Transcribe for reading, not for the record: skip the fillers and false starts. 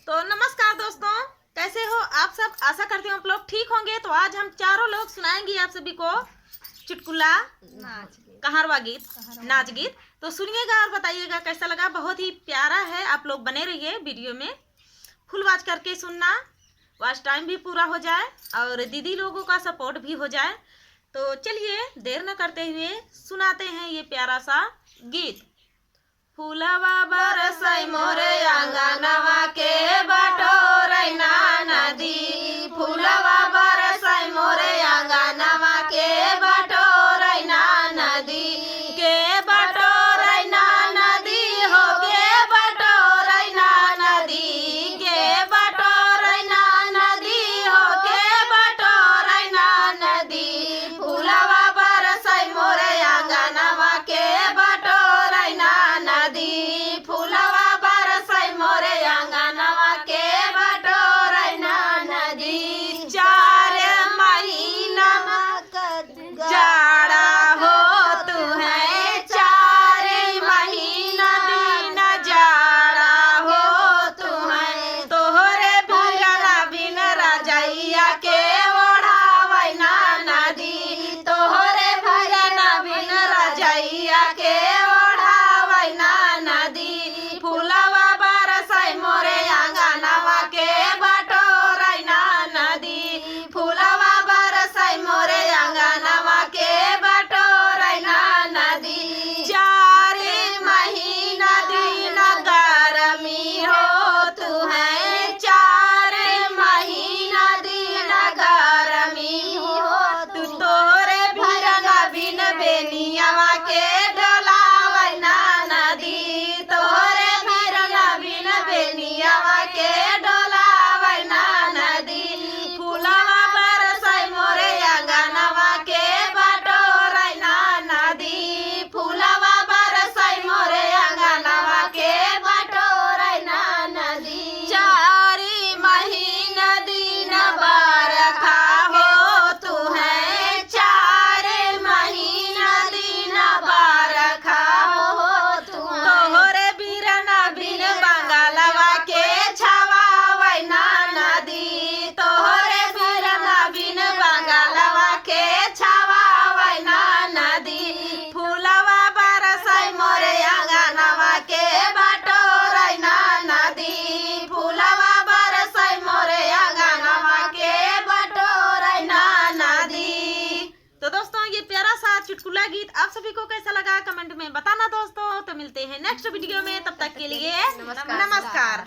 तो नमस्कार दोस्तों, कैसे हो आप सब। आशा करती हूँ आप लोग ठीक होंगे। तो आज हम चारों लोग सुनाएंगे आप सभी को चुटकुला, कहारवा गीत, नाच गीत। तो सुनिएगा और बताइएगा कैसा लगा। बहुत ही प्यारा है, आप लोग बने रहिए वीडियो में, फुल वॉच करके सुनना, वॉच टाइम भी पूरा हो जाए और दीदी लोगों का सपोर्ट भी हो जाए। तो चलिए देर न करते हुए सुनाते हैं ये प्यारा सा गीत। फूलवा बरसै मोरे आंगनवा के बटोरै ना नदी, फूलवा बरसै मोरे आंगनवा के बटोरै ना नदी, के बटोरै ना नदी हो, के बटोरै ना नदी, के बटोरै ना नदी हो, के बटोरै ना नदी, फूलवा बरसै मोरे आंगनवा के बटोरै ना नदी, फूलवा बरसै मोरे आंगनवा के बटोरै ना नदी। 4 महीना जाड़ा हो तू है, 4 महीना दिन जाड़ा हो तू है, तोहरे भैया बिन रजैया के ओढ़ावै ना नदी, तोहरे भैया बिन रजैया के ओढ़ावै ना नदी, फूलवा बरसै मोरे आंगनवा के बटोरै ना नदी, फूलवा बरसै मोरे आंगनवा के बटोरै ना नदी। 4 महीना दिन गर्मी हो तू है, 4 महीना दिन गर्मी हो तू, तोहरे भैया बिन बेनियावा के डोलावै ना नदी, तोहरे भैया बिन बेनियावा के डोलावै ना नदी, फूलवा बरसै मोरे आंगनवा के बटोरै ना नदी, फूलवा बरसै मोरे आंगनवा के बटोरै ना नदी। 4 महीना दिन बरखा हो तू है, 4 महीना दिन बरखा हो तू, तोहरे बिरना बिन बंगालवा के छवावै ना नदी, तोहरे बिरना बिन बंगालवा के छवावै ना नदी, फूलवा बरसै मोरे आंगनवा के बटोरै ना नदी, फूलवा बरसै मोरे आंगनवा के बटोरै ना नदी। तो दोस्तों ये प्यारा सा चुटकुला गीत आप सभी को कैसा लगा कमेंट में बताना दोस्तों। तो मिलते हैं नेक्स्ट वीडियो में, तब तक के लिए नमस्कार।